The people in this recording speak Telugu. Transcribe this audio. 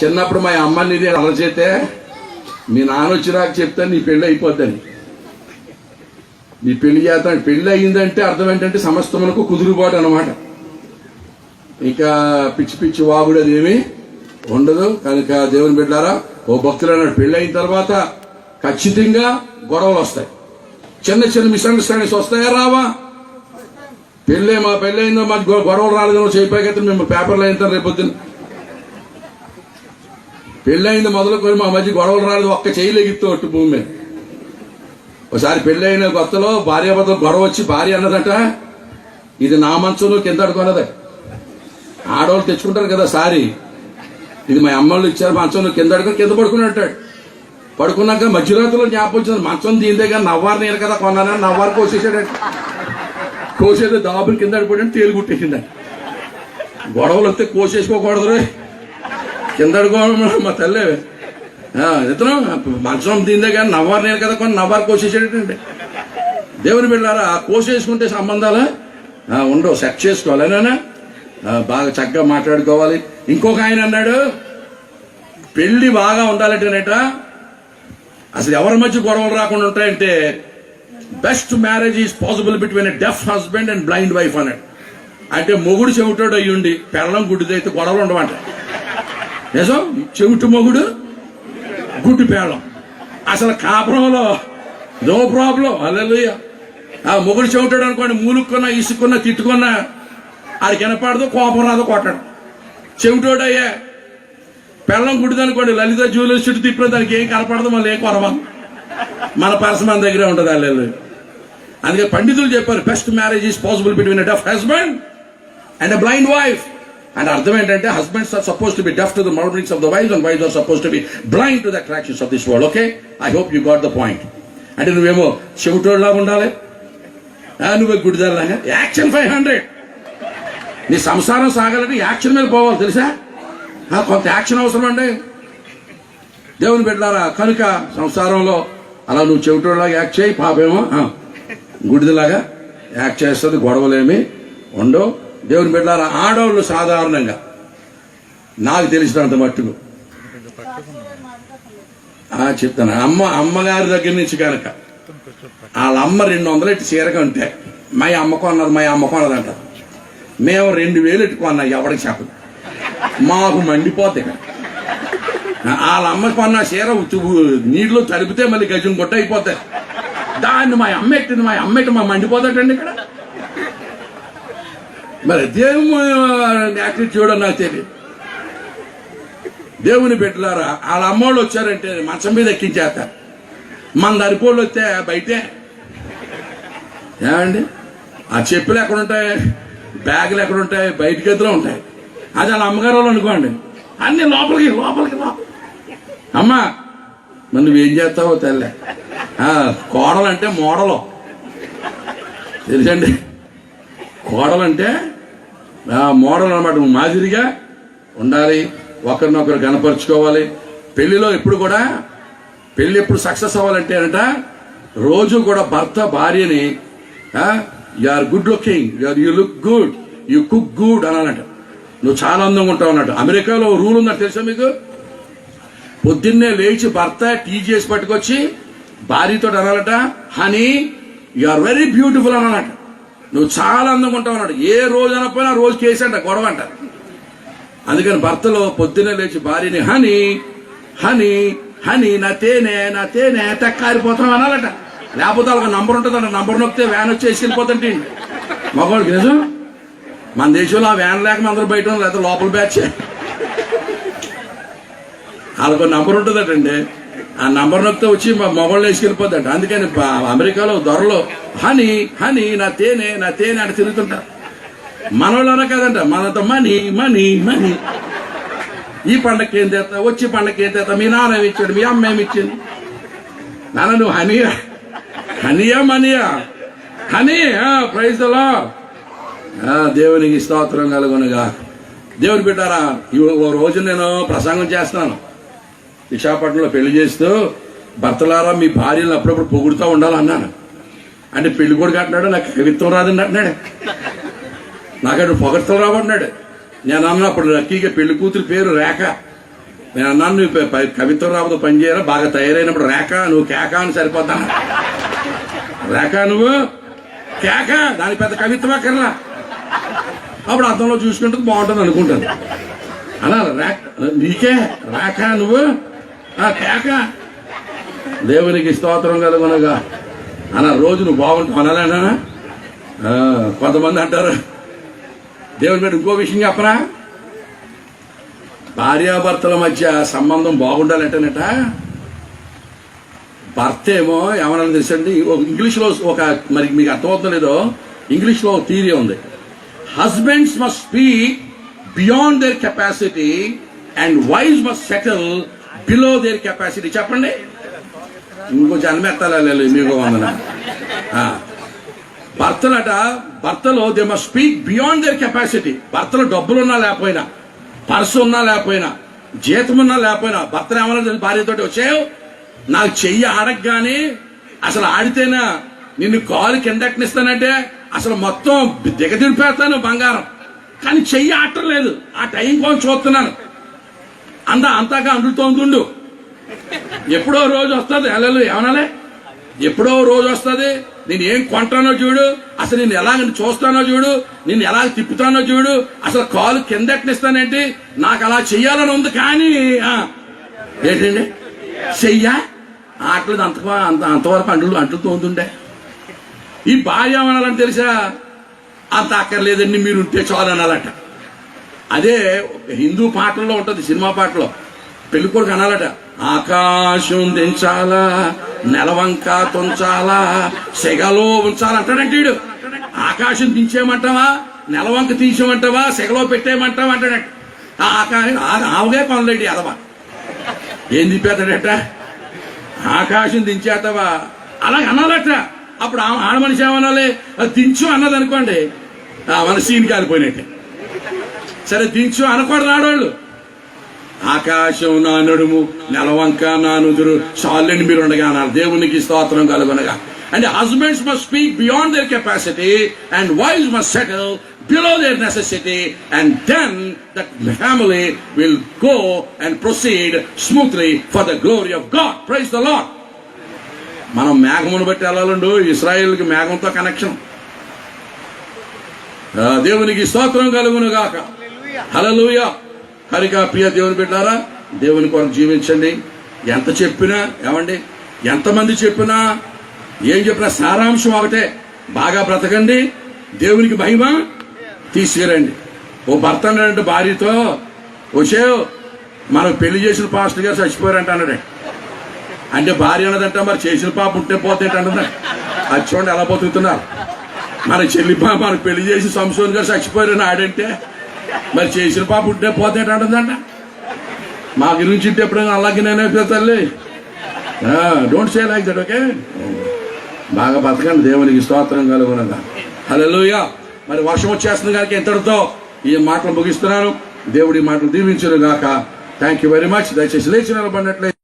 చిన్నప్పుడు మా అమ్మని ఇది అలా చేస్తే మీ నాన్న వచ్చినాక చెప్తాను నీ పెళ్ళి అయిపోద్దని. నీ పెళ్లి చేస్తాను. పెళ్లి అయిందంటే అర్థం ఏంటంటే సమస్తమునకు కుదురుబాటు అనమాట. ఇంకా పిచ్చి పిచ్చి వాగుడు అదేమి ఉండదు. కనుక దేవుని బిడ్డారా, ఓ భక్తులు అన్నాడు, పెళ్లి అయిన తర్వాత ఖచ్చితంగా గొడవలు వస్తాయి. చిన్న చిన్న మిస్అండర్స్టాండింగ్స్ వస్తాయా రావా? మా పెళ్ళి అయిందో మాకు గొడవలు రాలేదో చెప్పాక మేము పేపర్లు అయిన రేపొద్దున పెళ్ళి అయింది మొదలుకొని మా మధ్య గొడవలు రాలేదు, ఒక్క చేయలేగిస్తూ ఒట్టు భూమి మీద. ఒకసారి పెళ్లి అయిన కొత్తలో భార్యాభర్తలు గొడవ వచ్చి భార్య అన్నదట, ఇది నా మంచం కింద అడుకున్నది. ఆడవాళ్ళు తెచ్చుకుంటారు కదా సారీ, ఇది మా అమ్మళ్ళు ఇచ్చారు మంచం కింద అడుకుని కింద పడుకున్నట్టాడు. పడుకున్నాక మధ్యరాత్రిలో జ్ఞాపకం వచ్చింది, మంచం దీనిదే కానీ నవ్వారు నేను కదా కొన్నానని నవ్వారు కోసేసాడు. కోసేది దాబులు కింద అడిపోయాడు, తేలిగుట్టేసింది. గొడవలు వస్తే కోసేసుకోకూడదు, కింద అడుకోవడం మా తల్లి ఇతను మంచం దీనిదే కానీ నవ్వారు నేను కదా కొన్ని నవ్వారు కోసేసాడండి. దేవుని బిడ్డారా, కోసేసుకుంటే సంబంధాలు ఉండవు, సెట్ చేసుకోవాలి, బాగా చక్కగా మాట్లాడుకోవాలి. ఇంకొక ఆయన అన్నాడు, పెళ్లి బాగా ఉండాలంటేనట అసలు ఎవరి మధ్య గొడవలు రాకుండా ఉంటాయంటే best marriage is possible between a deaf husband and blind wife అన్నాడు. అంటే మొగుడు చెవిటోడు అయ్యుండి పెళ్ళం గుడ్డిదైతే గొడవలు ఉండవంట. నిజం, చెవిటి మొగుడు గుడ్డి పేళం అసలు కాపురంలో నో ప్రాబ్లం. హల్లెలూయా. ఆ మొగుడు చెవిటాడు అనుకోండి, మూలుక్కున్నా ఇసుక్కున్నా తిట్టుకున్నా ఆడికి వినపడదు, కోపం రాదు, కొట్టడు. చెవిటోడయ్యా పెళ్ళం గుడ్డిదనుకోండి, లలిత జ్యువెలర్స్ చుట్టూ తిప్పిన దానికి ఏం కనపడదు, మళ్ళీ ఏం కొరవ, మన పర్స మన దగ్గరే ఉంటుంది. హల్లెలూయా. అందుకే పండితులు చెప్పారు, best marriage is possible between a deaf husband and a blind wife. అంటే అర్థం ఏంటంటే husbands are suppose to be deaf to the murmurings of the wives and wives are suppose to be blind to the attractions of this world. Okay, I hope you got the point. అంటే నువ్వేమో చెవిటోళ్ళలాగా ఉండాలి, నువ్వే గుడిదారులాగా. యాక్షన్ 500. నీ సంసారం సాగాలంటే యాక్షన్ మీద పోవాలి, తెలుసా? కొంత యాక్షన్ అవసరం అండి దేవుని బిడ్డలారా. కనుక సంసారంలో అలా నువ్వు చెవిటోళ్ళలాగా యాక్ట్ చేయి, పాపేమో గుడిదలాగా యాక్ట్ చేస్తుంది, గొడవలేమి ఉండవు. దేవుని బిడ్డలారా, ఆడవాళ్ళు సాధారణంగా నాకు తెలిసినంత మట్టుకు చెప్తాను, అమ్మగారి దగ్గర నుంచి కనుక వాళ్ళ అమ్మ 200 ఎట్టి చీరగా ఉంటే మా అమ్మ కొన్నదంట. మేము 2000 ఎట్టుకున్నా, ఎవరికి చెప్పదు, మాకు మండిపోతే. వాళ్ళ అమ్మ కొన్న చీర నీళ్ళు తడిపితే మళ్ళీ గజం కొట్ట అయిపోతాయి. దాన్ని మా అమ్మ ఎట్టి మా మండిపోతాడండి ఇక్కడ. మరి దేవుని యాటిట్యూడ్ నాకు తెలియదు. దేవుని బిడ్డలారా, వాళ్ళ అమ్మోళ్ళు వచ్చారంటే మంచం మీద ఎక్కించేస్తారు. మన దరిపోళ్ళు వస్తే బయటే ఏమండి, ఆ చెప్పులు ఎక్కడ ఉంటాయి, బ్యాగులు ఎక్కడ ఉంటాయి, బయట గదిలో ఉంటాయి. అది వాళ్ళ అమ్మగారు వాళ్ళు అనుకోండి, అన్ని లోపలికి. అమ్మా మరి నువ్వేం చేస్తావో తెల్లే. కోడలంటే మోడలు తెలుసండి, కోడలంటే మోడల్ అనమాట. మాదిరిగా ఉండాలి, ఒకరినొకరు కనపరుచుకోవాలి. పెళ్లిలో ఎప్పుడు సక్సెస్ అవ్వాలంటే అంట రోజు కూడా భర్త భార్యని you are good looking, you look good, you cook good అనాలంట. నువ్వు చాలా అందంగా ఉంటావు అన్నట్టు. అమెరికాలో రూల్ ఉందంట తెలుసా మీకు? పొద్దున్నే లేచి భర్త టీ చేసి పట్టుకొచ్చి భార్యతో అనాలట, honey you are very beautiful అనాలట. నువ్వు చాలా అందంగా ఉంటావు అన్నాడు. ఏ రోజు అనకపోయినా రోజు కేసంట, గొడవ అంట. అందుకని భర్తలో పొద్దున్నే లేచి భార్యని హనీ నా తేనె తక్కారిపోతాం అనాలట. లేకపోతే వాళ్ళకి నంబర్ ఉంటుందంట, నంబర్ నొక్కితే వ్యాన్ వచ్చేసి వెళ్ళిపోతుంటే మగవాళ్ళకి. నిజం, మన దేశంలో ఆ వ్యాన్ లేక అందరూ బయట లేకపోతే లోపల బ్యాచ్. వాళ్ళకు నంబర్ ఉంటుందటండి, ఆ నంబర్ నొక్కితే వచ్చి మగవాళ్ళు వేసుకెళ్ళిపోతుంట. అందుకని అమెరికాలో దొరలో హనీ నా తేనె అని తిరుగుతుంటారు. మనోళ్ళన కాదంట, మనతో మనీ. ఈ పండగకి ఏం తెస్తా, వచ్చి పండగకి ఏం తెస్తా, మీ నాన్న ఏమి ఇచ్చాడు, మీ అమ్మ ఏమి ఇచ్చింది, నాన్న నువ్వు మనీయా ప్రైజ్ ద లార్డ్. దేవునికి స్తోత్రం కలుగునుగా. దేవుని బిడ్డారా, ఓ రోజు నేను ప్రసంగం చేస్తున్నాను విశాఖపట్నంలో. పెళ్లి చేస్తూ భర్తలారా మీ భార్యలను అప్పుడప్పుడు పొగుడుతూ ఉండాలన్నాను. అంటే పెళ్లి కొడుకు అంటున్నాడు, నాకు కవిత్వం రాదండి అంటున్నాడు, నాకడు పొగడ్తలు రాబడినాడు. నేను అన్నప్పుడు లక్కీగా పెళ్లి కూతురు పేరు రేఖ. నేను అన్నాను, నువ్వు కవిత్వం రాబోదు పని చేయాలి, బాగా తయారైనప్పుడు రేఖ నువ్వు కేక అని సరిపోతా. రేఖ నువ్వు కేక, దాని పెద్ద కవిత్వం అక్కర్లా. అప్పుడు అర్థంలో చూసుకుంటే బాగుంటుంది అనుకుంటాను. అలా రేఖ నీకే రేఖ నువ్వు కేక. దేవునికి స్తోత్రం కలుగునగా. అలా రోజు నువ్వు బాగుంటావు అనాలేనా? కొంతమంది అంటారు. దేవుని మీద ఇంకో విషయం చెప్పరా, భార్యాభర్తల మధ్య సంబంధం బాగుండాలంటేనట, భర్త ఏమో ఏమన్నా తెలుసండి, ఇంగ్లీష్లో ఒక, మరి మీకు అర్థమవుతుందో లేదో, ఇంగ్లీష్లో ఒక థియరీ ఉంది. Husbands must speak beyond their capacity and wives must settle below their capacity. చెప్పండి, ఇంకో జన్మెత్తాలి మీకు వందన. భర్తలో they must speak beyond their capacity. భర్తలో డబ్బులున్నా లేకపోయినా, పర్సు ఉన్నా లేకపోయినా, జీతం ఉన్నా లేకపోయినా, భర్త ఏమన్నా భార్యతోటి వచ్చావు, నాకు చెయ్యి ఆడగానే అసలు ఆడితేనా నిన్ను కాలు కిందెక్కనిస్తానంటే అసలు మొత్తం దిగదిరిపేస్తాను బంగారం, కానీ చెయ్యి ఆడటం లేదు, ఆ టైం కోసం చూస్తున్నాను అంతాగా అందుతోందుండు. ఎప్పుడో రోజు వస్తుంది. అల్లలు ఏమనాలే, ఎప్పుడో రోజు వస్తుంది. నేను ఏం కొంటానో చూడు, అసలు నేను ఎలాగ చూస్తానో చూడు, నేను ఎలాగ తిప్పుతానో చూడు, అసలు కాలు కిందెక్కనిస్తానేంటి, నాకు అలా చెయ్యాలని ఉంది, కానీ ఏంటండి చెయ్యా ఆటలేదు. అంతవరకు అంటుతూ ఉంటుండే. ఈ భార్య అనాలని తెలుసా, అంత అక్కర్లేదండి మీరు ఉంటే చాలు అనాలట. అదే హిందూ పాటల్లో ఉంటుంది, సినిమా పాటలో పెళ్లికొడుకు అనాలట, ఆకాశం దించాలా, నెలవంక తుంచాలా, సెగలో ఉంచాలంటాడంటే వీడు. ఆకాశం దించేయమంటావా, నెలవంక తీసేయమంటావా, సెగలో పెట్టేయమంటావా అంటాడట. ఆవుగే కొనలేండి అదవా, ఏం తిప్పేస్తాడట, ఆకాశం దించేస్తావా అలాగే అనాలట. అప్పుడు ఆడ మనిషి ఏమనాలి, దించు అన్నది అనుకోండి, మన సీన్ కాలిపోయినట్టే. సరే దించు అనకూడదు ఆడవాళ్ళు. ఆకాశం నా నడుము, నెలవంక నా నుదురు, చాలండి మీరు ఉండగా అన్నారు. దేవునికి స్తోత్రం కలుగునగా. And husbands must speak beyond their capacity and wives must settle below their necessity, and then the family will go and proceed smoothly for the glory of God. Praise the Lord. మనం మేఘమును బట్టి వెళ్ళాలండు. ఇశ్రాయేలుకి మేఘంతో కనెక్షన్. దేవునికి స్తోత్రం కలుగును గాక. హల్లెలూయా. హరిగా ప్రియ దేవుని బిడ్డారా, దేవుని కొరకు జీవించండి. ఎంత చెప్పినా ఏమండి, ఎంతమంది చెప్పినా, ఏం చెప్పినా సారాంశం ఒకటే, బాగా బ్రతకండి, దేవునికి మహిమ తీసుకురండి. ఓ భర్త అన్నాడంటే భార్యతో, వచ్చే మనం పెళ్లి చేసిన పాస్టర్ గారు చచ్చిపోయారంట అన్నాడే. అంటే భార్య అన్నదంట, మరి చేసిన పాప ఉంటే పోతే అంటుందా. అది చూడండి ఎలా బతుకుతున్నారు. మన చెల్లి పాప మనకు పెళ్లి చేసి సంసోన్ గారు చచ్చిపోయారని ఆడంటే, మరి చేసిన పాప ఉంటే పోతే అంటుందంట. మా గురించి ఇంటే ఎప్పుడైనా అలాగే నేనే తల్లి, don't say like that. Okay, బాగా బతకండి, దేవునికి స్తోత్రం కలుగునగా. హల్లెలూయా. మరి వర్షం వచ్చేస్తుంది కనుక ఇంతటితో ఈ మాటలు ముగిస్తున్నాను. దేవుడి మాటలు దీవించును గాక. Thank you very much. దయచేసి లేచి నిలబడినట్లయితే